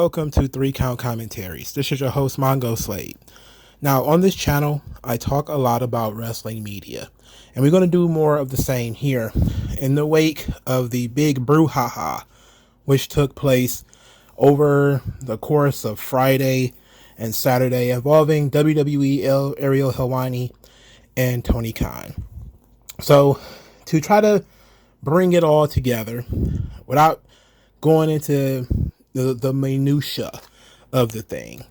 Welcome to 3 Count Commentaries. This is your host, MagMongoSlade. Now, on this channel, I talk a lot about wrestling media, and we're going to do more of the same here in the wake of the big brouhaha, which took place over the course of Friday and Saturday involving WWE Ariel Helwani and Tony Khan. So, to try to bring it all together without going into the minutia of the thing,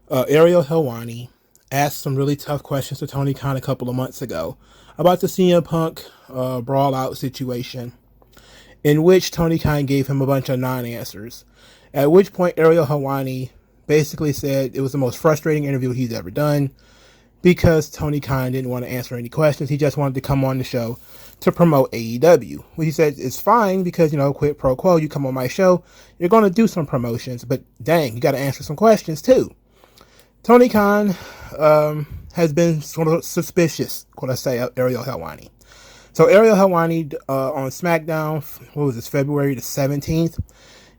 Ariel Helwani asked some really tough questions to Tony Khan a couple of months ago about the CM Punk brawl out situation, in which Tony Khan gave him a bunch of non-answers, at which point Ariel Helwani basically said it was the most frustrating interview he's ever done because Tony Khan didn't want to answer any questions. He just wanted to come on the show to promote AEW. Well, he said it's fine because, quid pro quo, you come on my show, you're going to do some promotions, but dang, you got to answer some questions too. Tony Khan has been sort of suspicious, of Ariel Helwani. So Ariel Helwani on SmackDown, February the 17th,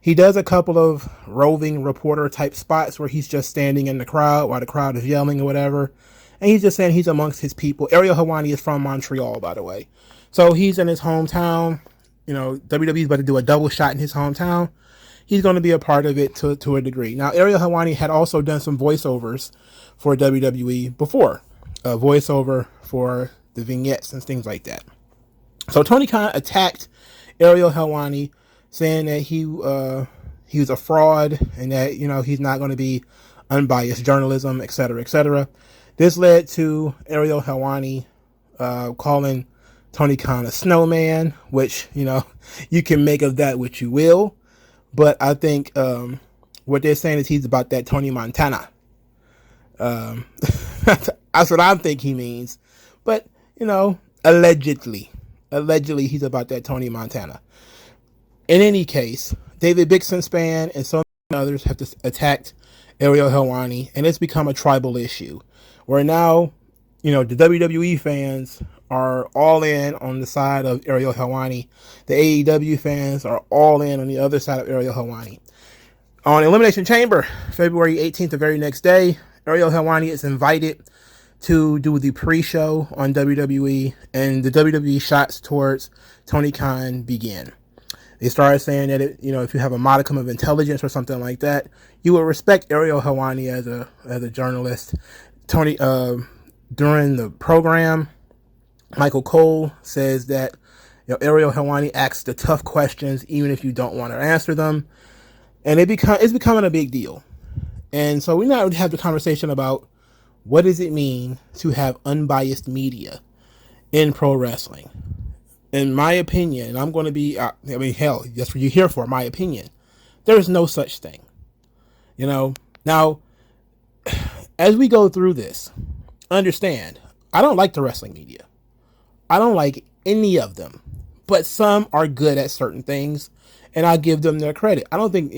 he does a couple of roving reporter type spots where he's just standing in the crowd while the crowd is yelling or whatever. And he's just saying he's amongst his people. Ariel Helwani is from Montreal, by the way. So he's in his hometown. WWE's about to do a double shot in his hometown. He's going to be a part of it to a degree. Now, Ariel Helwani had also done some voiceovers for WWE before. A voiceover for the vignettes and things like that. So Tony Khan attacked Ariel Helwani, saying that he was a fraud and that, he's not going to be unbiased journalism, etc., etc. This led to Ariel Helwani calling Tony Khan a snowman, which, you can make of that what you will. But I think what they're saying is he's about that Tony Montana. That's what I think he means. But, allegedly he's about that Tony Montana. In any case, David Bixenspan and so many others have attacked Ariel Helwani, and it's become a tribal issue where now, the WWE fans are all in on the side of Ariel Helwani. The AEW fans are all in on the other side of Ariel Helwani. On Elimination Chamber, February 18th, the very next day, Ariel Helwani is invited to do the pre-show on WWE, and the WWE shots towards Tony Khan begin. They started saying that if you have a modicum of intelligence or something like that, you will respect Ariel Helwani as a journalist. Tony, during the program, Michael Cole says that Ariel Helwani asks the tough questions even if you don't want to answer them, and it's becoming a big deal. And so we now have the conversation about what does it mean to have unbiased media in pro wrestling. In my opinion, and I'm going to be, hell, that's what you're here for, my opinion. There is no such thing. Now, as we go through this, understand, I don't like the wrestling media. I don't like any of them, but some are good at certain things, and I give them their credit. I don't think,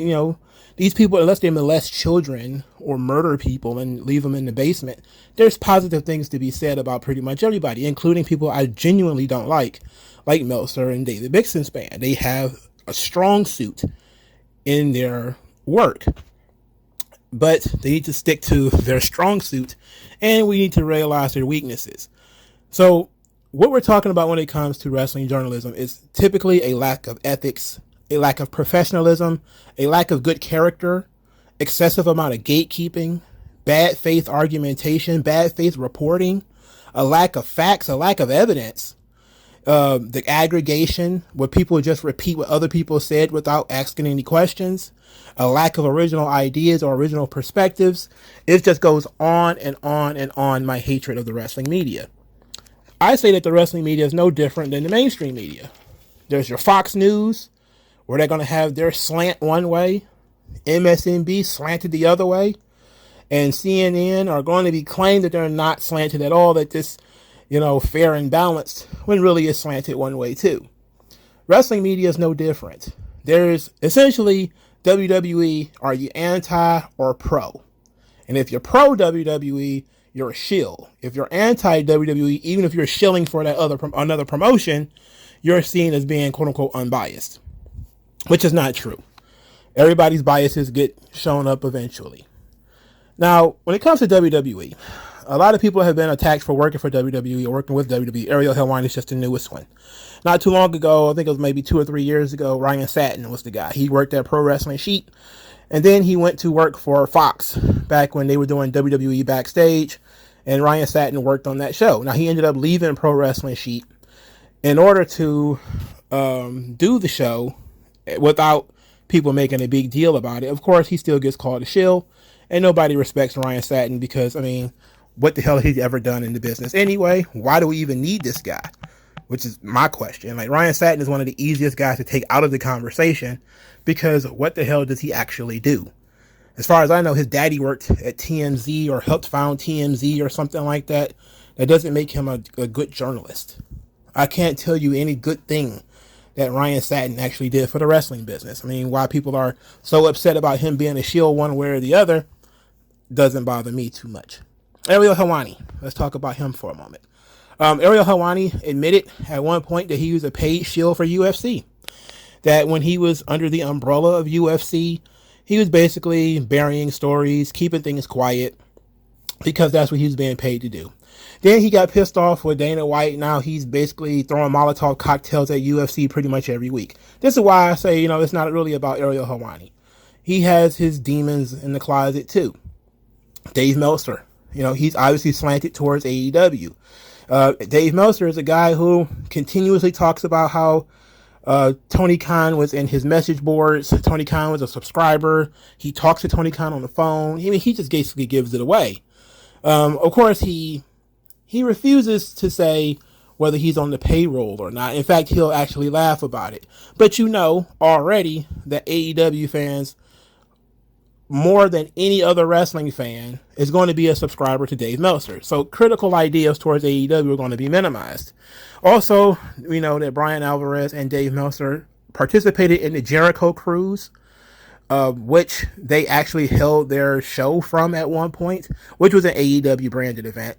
these people, unless they molest children or murder people and leave them in the basement, there's positive things to be said about pretty much everybody, including people I genuinely don't like Meltzer and David Bixenspan. They have a strong suit in their work, but they need to stick to their strong suit, and we need to realize their weaknesses. So what we're talking about when it comes to wrestling journalism is typically a lack of ethics, a lack of professionalism, a lack of good character, excessive amount of gatekeeping, bad faith argumentation, bad faith reporting, a lack of facts, a lack of evidence, the aggregation where people just repeat what other people said without asking any questions, a lack of original ideas or original perspectives. It just goes on and on and on, my hatred of the wrestling media. I say that the wrestling media is no different than the mainstream media. There's your Fox News, where they're going to have their slant one way, MSNBC slanted the other way, and CNN are going to be claimed that they're not slanted at all, that this, fair and balanced, when really it's slanted one way too. Wrestling media is no different. There's essentially WWE, are you anti or pro? And if you're pro WWE, you're a shill. If you're anti WWE, even if you're shilling for that another promotion, you're seen as being quote unquote unbiased, which is not true. Everybody's biases get shown up eventually. Now, when it comes to WWE, a lot of people have been attacked for working for WWE or working with WWE. Ariel Helwani is just the newest one. Not too long ago, I think it was maybe 2 or 3 years ago, Ryan Satin was the guy. He worked at Pro Wrestling Sheet, and then he went to work for Fox back when they were doing WWE Backstage, and Ryan Satin worked on that show. Now, he ended up leaving Pro Wrestling Sheet in order to do the show without people making a big deal about it. Of course, he still gets called a shill, and nobody respects Ryan Satin because, I mean, what the hell has he ever done in the business anyway? Why do we even need this guy? Which is my question. Like, Ryan Satin is one of the easiest guys to take out of the conversation because what the hell does he actually do? As far as I know, his daddy worked at TMZ or helped found TMZ or something like that. That doesn't make him a good journalist. I can't tell you any good thing that Ryan Satin actually did for the wrestling business. I mean, why people are so upset about him being a shield one way or the other doesn't bother me too much. Ariel Helwani. Let's talk about him for a moment. Ariel Helwani admitted at one point that he was a paid shield for UFC. That when he was under the umbrella of UFC, he was basically burying stories, keeping things quiet, because that's what he was being paid to do. Then he got pissed off with Dana White. Now he's basically throwing Molotov cocktails at UFC pretty much every week. This is why I say, it's not really about Ariel Helwani. He has his demons in the closet too. Dave Meltzer, he's obviously slanted towards AEW. Dave Meltzer is a guy who continuously talks about how Tony Khan was in his message boards. Tony Khan was a subscriber. He talks to Tony Khan on the phone. I mean, he just basically gives it away. Of course, he refuses to say whether he's on the payroll or not. In fact, he'll actually laugh about it. But already that AEW fans, more than any other wrestling fan, is going to be a subscriber to Dave Meltzer. So critical ideas towards AEW are going to be minimized. Also, we know that Brian Alvarez and Dave Meltzer participated in the Jericho Cruise, which they actually held their show from at one point, which was an AEW branded event.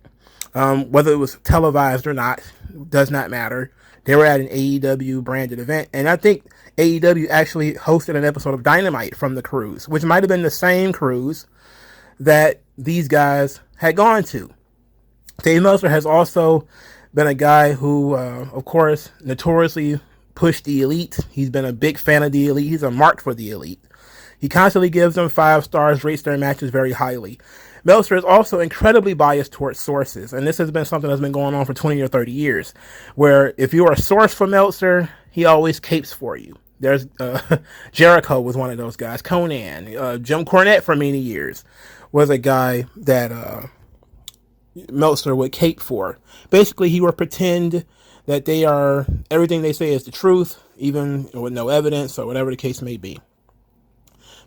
Whether it was televised or not, does not matter. They were at an AEW branded event, and I think AEW actually hosted an episode of Dynamite from the cruise, which might have been the same cruise that these guys had gone to. Dave Meltzer has also been a guy who, of course, notoriously pushed the Elite. He's been a big fan of the Elite. He's a mark for the Elite. He constantly gives them 5 stars, rates their matches very highly. Meltzer is also incredibly biased towards sources, and this has been something that's been going on for 20 or 30 years, where if you're a source for Meltzer, he always capes for you. There's Jericho was one of those guys. Conan, Jim Cornette for many years was a guy that Meltzer would cape for. Basically, he would pretend that everything they say is the truth, even with no evidence or whatever the case may be.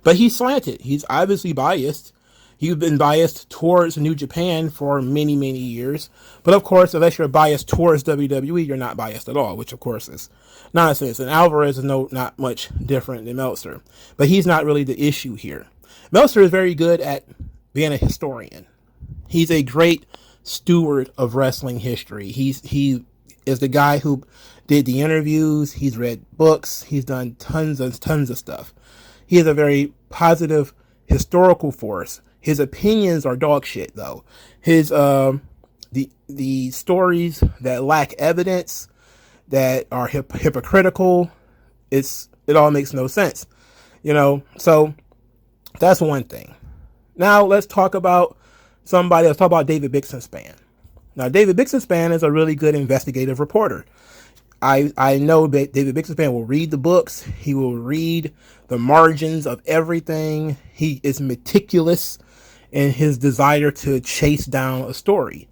But he's slanted. He's obviously biased. He's been biased towards New Japan for many, many years. But of course, unless you're biased towards WWE, you're not biased at all, which of course is nonsense. And Alvarez is not much different than Meltzer. But he's not really the issue here. Meltzer is very good at being a historian. He's a great steward of wrestling history. He is the guy who did the interviews. He's read books. He's done tons of stuff. He is a very positive historical force. His opinions are dog shit, though. His the stories that lack evidence, that are hypocritical, it all makes no sense, So that's one thing. Now let's talk about somebody. Let's talk about David Bixenspan. Now, David Bixenspan is a really good investigative reporter. I know that David Bixenspan will read the books. He will read the margins of everything. He is meticulous in his desire to chase down a story.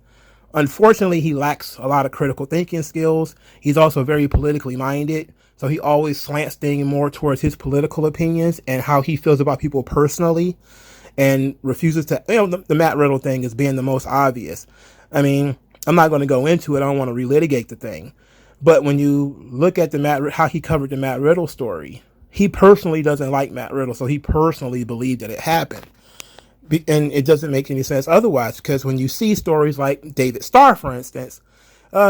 Unfortunately, he lacks a lot of critical thinking skills. He's also very politically minded. So he always slants things more towards his political opinions and how he feels about people personally, and refuses to, the Matt Riddle thing is being the most obvious. I mean, I'm not going to go into it. I don't want to relitigate the thing. But when you look at how he covered the Matt Riddle story, he personally doesn't like Matt Riddle. So he personally believed that it happened. And it doesn't make any sense otherwise, because when you see stories like David Starr, for instance,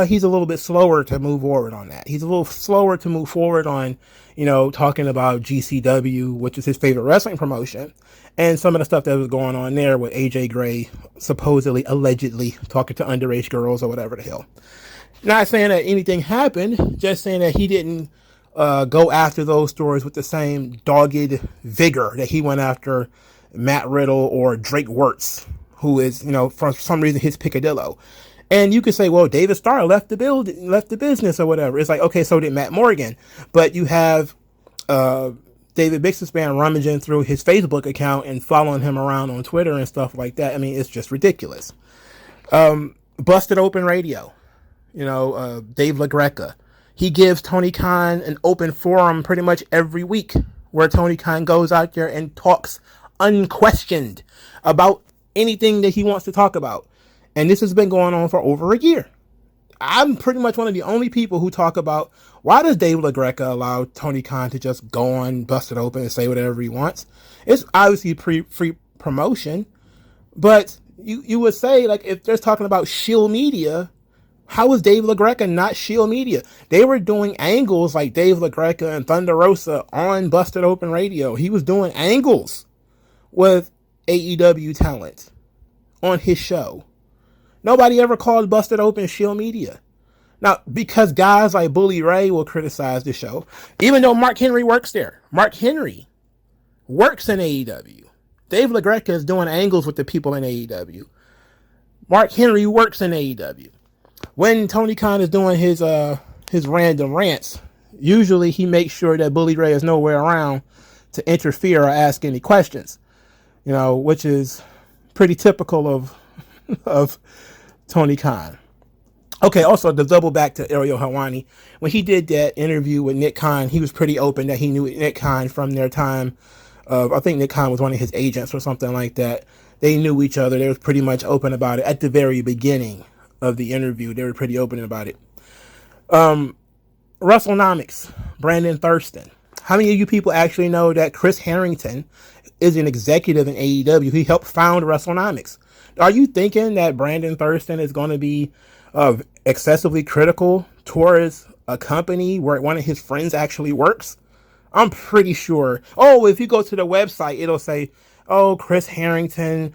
he's a little bit slower to move forward on that. He's a little slower to move forward on, talking about GCW, which is his favorite wrestling promotion, and some of the stuff that was going on there with AJ Gray supposedly, allegedly talking to underage girls or whatever the hell. Not saying that anything happened, just saying that he didn't go after those stories with the same dogged vigor that he went after Matt Riddle or Drake Wirtz, who is, for some reason his picadillo. And you could say, well, David Starr left the business or whatever. It's like, okay, so did Matt Morgan. But you have David Bixenspan rummaging through his Facebook account and following him around on Twitter and stuff like that. I mean, it's just ridiculous. Busted Open Radio. Dave LaGreca. He gives Tony Khan an open forum pretty much every week where Tony Khan goes out there and talks unquestioned about anything that he wants to talk about. And this has been going on for over a year. I'm pretty much one of the only people who talk about why does Dave LaGreca allow Tony Khan to just go on, bust it open, and say whatever he wants. It's obviously free promotion, but you would say, like, if they're talking about Shield Media, how was Dave LaGreca not Shield Media? They were doing angles like Dave LaGreca and Thunder Rosa on Busted Open Radio. He was doing angles with AEW talent on his show. Nobody ever called Busted Open Shield Media. Now, because guys like Bully Ray will criticize the show, even though Mark Henry works there. Mark Henry works in AEW. Dave LaGreca is doing angles with the people in AEW. Mark Henry works in AEW. When Tony Khan is doing his random rants, usually he makes sure that Bully Ray is nowhere around to interfere or ask any questions, which is pretty typical of Tony Khan. Okay, also to double back to Ariel Helwani, when he did that interview with Nick Khan, he was pretty open that he knew Nick Khan from their time. I think Nick Khan was one of his agents or something like that. They knew each other. They were pretty much open about it at the very beginning of the interview. They were pretty open about it. WrestleNomics, Brandon Thurston. How many of you people actually know that Chris Harrington is an executive in AEW? He helped found WrestleNomics. Are you thinking that Brandon Thurston is going to be excessively critical towards a company where one of his friends actually works? I'm pretty sure. Oh, if you go to the website, it'll say, oh, Chris Harrington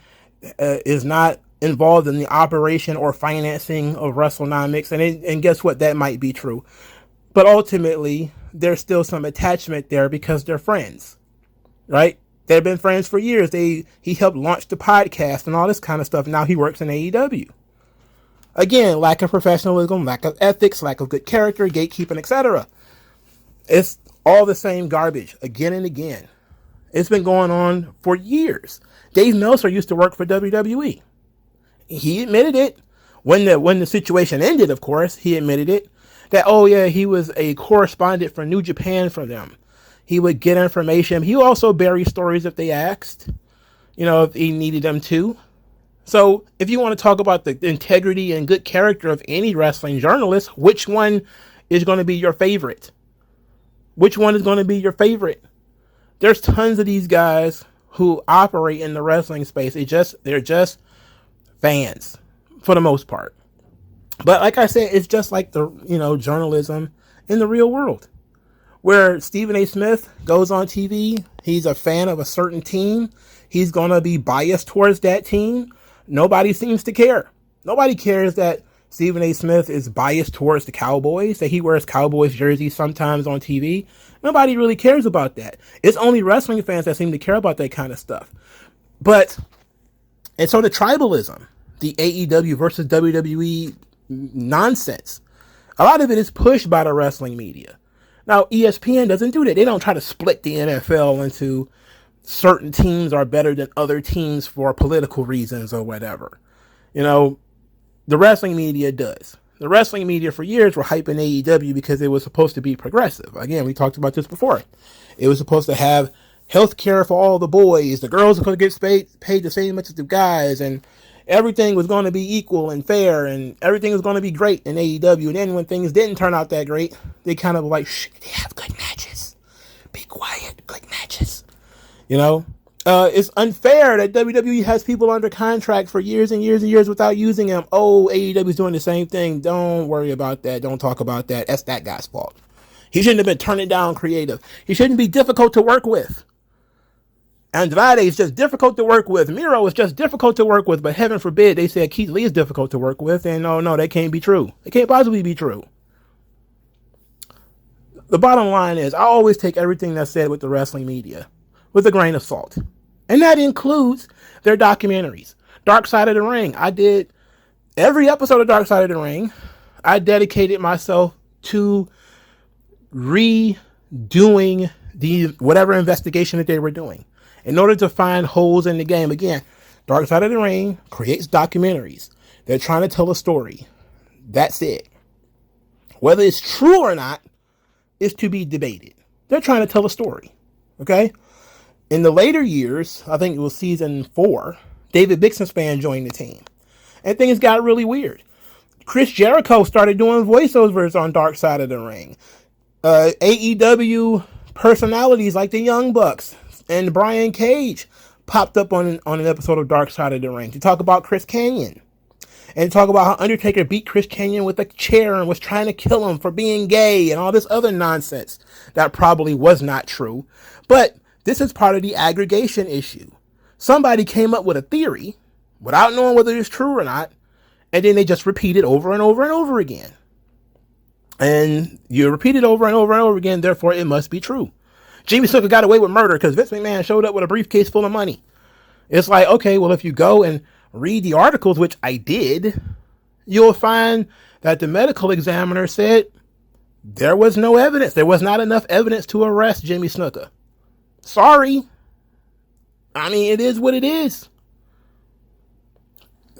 is not involved in the operation or financing of WrestleNomics. And guess what? That might be true. But ultimately, there's still some attachment there because they're friends, right? They've been friends for years. He helped launch the podcast and all this kind of stuff. Now he works in AEW. Again, lack of professionalism, lack of ethics, lack of good character, gatekeeping, etc. It's all the same garbage again and again. It's been going on for years. Dave Meltzer used to work for WWE. He admitted it. When the situation ended, of course, he admitted it. That, oh yeah, he was a correspondent for New Japan for them. He would get information. He would also bury stories if they asked, if he needed them to. So if you want to talk about the integrity and good character of any wrestling journalist, which one is going to be your favorite? Which one is going to be your favorite? There's tons of these guys who operate in the wrestling space. They're just fans for the most part. But like I said, it's just like the, journalism in the real world, where Stephen A. Smith goes on TV. He's a fan of a certain team. He's going to be biased towards that team. Nobody seems to care. Nobody cares that Stephen A. Smith is biased towards the Cowboys, that he wears Cowboys jerseys sometimes on TV. Nobody really cares about that. It's only wrestling fans that seem to care about that kind of stuff. And so the tribalism, the AEW versus WWE nonsense, a lot of it is pushed by the wrestling media. Now, ESPN doesn't do that. They don't try to split the NFL into certain teams are better than other teams for political reasons or whatever. The wrestling media does. The wrestling media for years were hyping AEW because it was supposed to be progressive. Again, we talked about this before. It was supposed to have health care for all the boys. The girls were going to get paid the same much as the guys, and everything was going to be equal and fair, and everything was going to be great in AEW. And then when things didn't turn out that great, they kind of like, shh, they have good matches. Be quiet, good matches. It's unfair that WWE has people under contract for years and years and years without using them. Oh, AEW's doing the same thing. Don't worry about that. Don't talk about that. That's that guy's fault. He shouldn't have been turning down creative. He shouldn't be difficult to work with. Andrade is just difficult to work with. Miro is just difficult to work with. But heaven forbid they said Keith Lee is difficult to work with. And no, that can't be true. It can't possibly be true. The bottom line is I always take everything that's said with the wrestling media with a grain of salt. And that includes their documentaries. Dark Side of the Ring. I did every episode of Dark Side of the Ring. I dedicated myself to redoing the whatever investigation that they were doing in order to find holes in the game. Again, Dark Side of the Ring creates documentaries. They're trying to tell a story. That's it. Whether it's true or not is to be debated. They're trying to tell a story. Okay? In the later years, I think it was season 4, David Bixenspan joined the team. And things got really weird. Chris Jericho started doing voiceovers on Dark Side of the Ring. AEW personalities like the Young Bucks and Brian Cage popped up on an episode of Dark Side of the Ring to talk about Chris Kanyon. And talk about how Undertaker beat Chris Kanyon with a chair and was trying to kill him for being gay and all this other nonsense that probably was not true. But this is part of the aggregation issue. Somebody came up with a theory without knowing whether it's true or not, and then they just repeat it over and over and over again. And you repeat it over and over and over again, therefore it must be true. Jimmy Snuka got away with murder because Vince McMahon showed up with a briefcase full of money. It's like, okay, well, if you go and read the articles, which I did, you'll find that the medical examiner said there was no evidence. There was not enough evidence to arrest Jimmy Snuka. Sorry. I mean, it is what it is.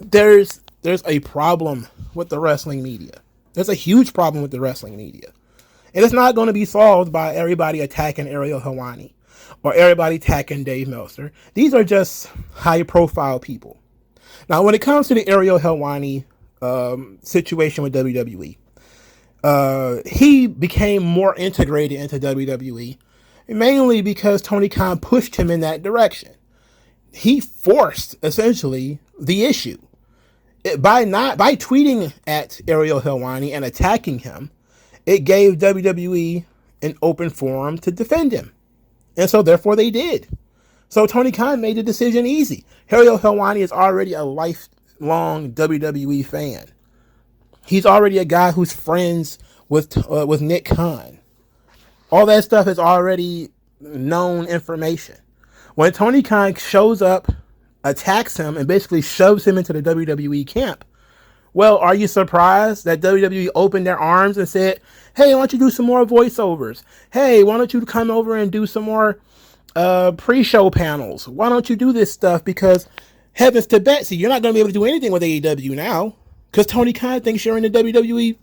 There's a problem with the wrestling media. There's a huge problem with the wrestling media. And it's not going to be solved by everybody attacking Ariel Helwani or everybody attacking Dave Meltzer. These are just high-profile people. Now, when it comes to the Ariel Helwani situation with WWE, he became more integrated into WWE, mainly because Tony Khan pushed him in that direction. He forced, essentially, the issue. By tweeting at Ariel Helwani and attacking him, it gave WWE an open forum to defend him. And so, therefore, they did. So Tony Khan made the decision easy. Ariel Helwani is already a lifelong WWE fan. He's already a guy who's friends with Nick Khan. All that stuff is already known information. When Tony Khan shows up, attacks him, and basically shoves him into the WWE camp, well, are you surprised that WWE opened their arms and said, hey, why don't you do some more voiceovers? Hey, why don't you come over and do some more pre-show panels? Why don't you do this stuff? Because heavens to Betsy, you're not going to be able to do anything with AEW now because Tony Khan thinks you're in the WWE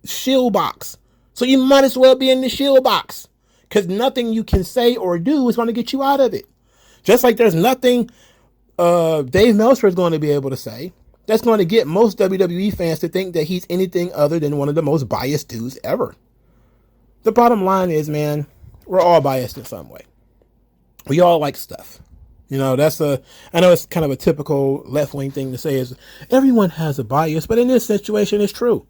shield box. So you might as well be in the shield box because nothing you can say or do is going to get you out of it. Just like there's nothing Dave Meltzer is going to be able to say that's going to get most WWE fans to think that he's anything other than one of the most biased dudes ever. The bottom line is, man, we're all biased in some way. We all like stuff. You know, I know it's kind of a typical left-wing thing to say is everyone has a bias, but in this situation, it's true.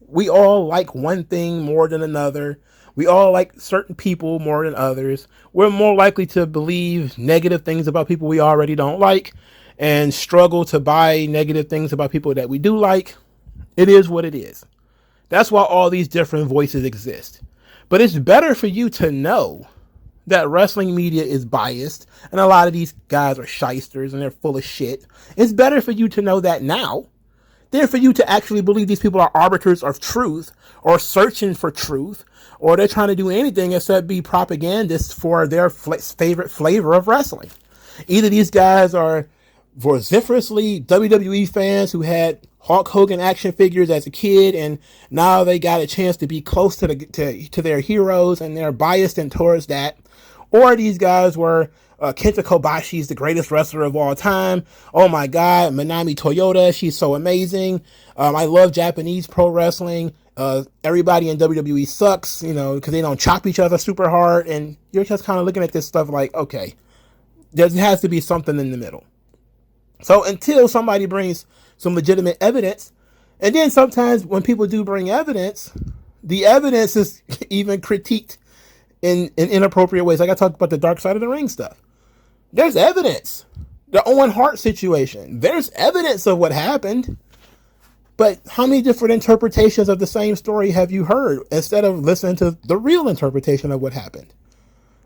We all like one thing more than another. We all like certain people more than others. We're more likely to believe negative things about people we already don't like and struggle to buy negative things about people that we do like. It is what it is. That's why all these different voices exist. But it's better for you to know that wrestling media is biased and a lot of these guys are shysters and they're full of shit. It's better for you to know that now than for you to actually believe these people are arbiters of truth or searching for truth or they're trying to do anything except be propagandists for their favorite flavor of wrestling. Either these guys are vociferously WWE fans who had Hulk Hogan action figures as a kid and now they got a chance to be close to their heroes and they're biased and towards that. Or these guys were Kenta Kobashi's the greatest wrestler of all time. Oh my God, Manami Toyota, she's so amazing. I love Japanese pro wrestling. Everybody in WWE sucks, you know, because they don't chop each other super hard. And you're just kind of looking at this stuff like, okay, There has to be something in the middle. So until somebody brings some legitimate evidence, and then sometimes when people do bring evidence, the evidence is even critiqued in inappropriate ways. Like I talked about the Dark Side of the Ring stuff. There's evidence. The Owen Hart situation. There's evidence of what happened. But how many different interpretations of the same story have you heard instead of listening to the real interpretation of what happened?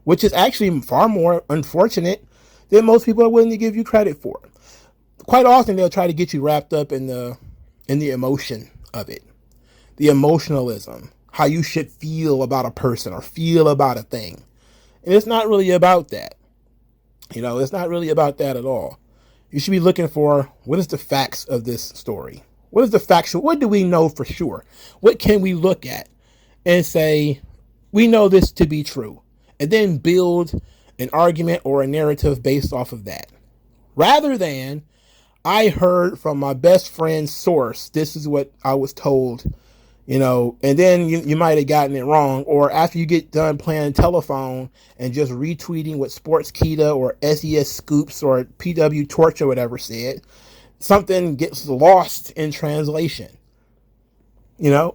Which is actually far more unfortunate than most people are willing to give you credit for. Quite often they'll try to get you wrapped up in the emotion of it. The emotionalism. How you should feel about a person or feel about a thing. And it's not really about that. It's not really about that at all. You should be looking for, what is the facts of this story? What is the factual? What do we know for sure? What can we look at and say, we know this to be true? And then build an argument or a narrative based off of that. Rather than, I heard from my best friend's source, this is what I was told, and then you might have gotten it wrong. Or after you get done playing telephone and just retweeting what Sportskeeda or SES Scoops or PW Torch or whatever said, something gets lost in translation, and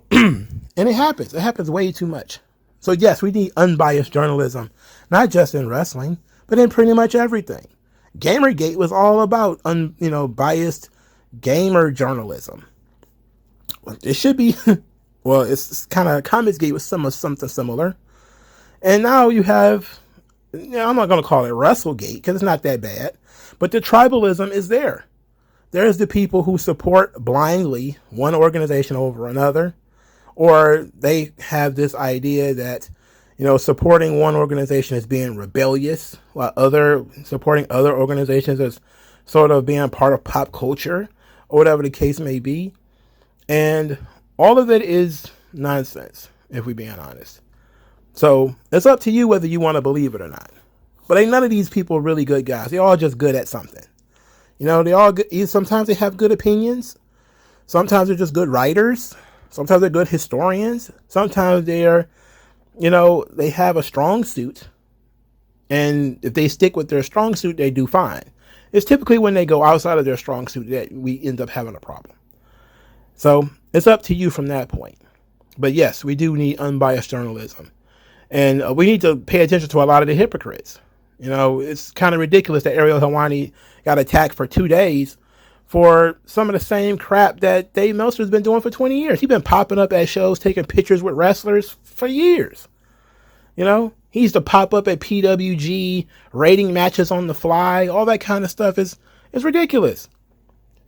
it happens. It happens way too much. So yes, we need unbiased journalism, not just in wrestling, but in pretty much everything. Gamergate was all about biased gamer journalism. It should be. Well, it's kind of Comicsgate was something similar. And now you have, I'm not going to call it WrestleGate because it's not that bad, but the tribalism is there. There's the people who support blindly one organization over another, or they have this idea that, supporting one organization is being rebellious, while supporting other organizations is sort of being part of pop culture, or whatever the case may be. And all of it is nonsense, if we're being honest. So it's up to you whether you want to believe it or not. But ain't none of these people really good guys. They're all just good at something. They all good. Sometimes they have good opinions. Sometimes they're just good writers. Sometimes they're good historians. Sometimes they're, they have a strong suit. And if they stick with their strong suit, they do fine. It's typically when they go outside of their strong suit that we end up having a problem. So it's up to you from that point. But yes, we do need unbiased journalism. And we need to pay attention to a lot of the hypocrites. It's kind of ridiculous that Ariel Helwani got attacked for 2 days for some of the same crap that Dave Meltzer's been doing for 20 years. He's been popping up at shows, taking pictures with wrestlers for years. He used to pop up at PWG, rating matches on the fly. All that kind of stuff is ridiculous.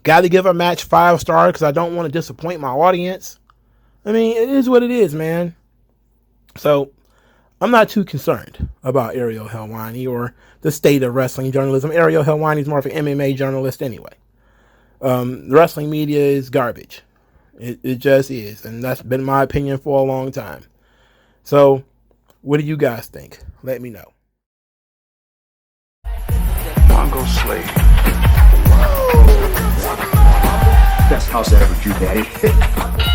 Got to give a match 5 stars because I don't want to disappoint my audience. I mean, it is what it is, man. So I'm not too concerned about Ariel Helwani or the state of wrestling journalism. Ariel Helwani is more of an MMA journalist anyway. The wrestling media is garbage. It just is. And that's been my opinion for a long time. So what do you guys think? Let me know. MagMongoSlade. Best house I ever drew, daddy.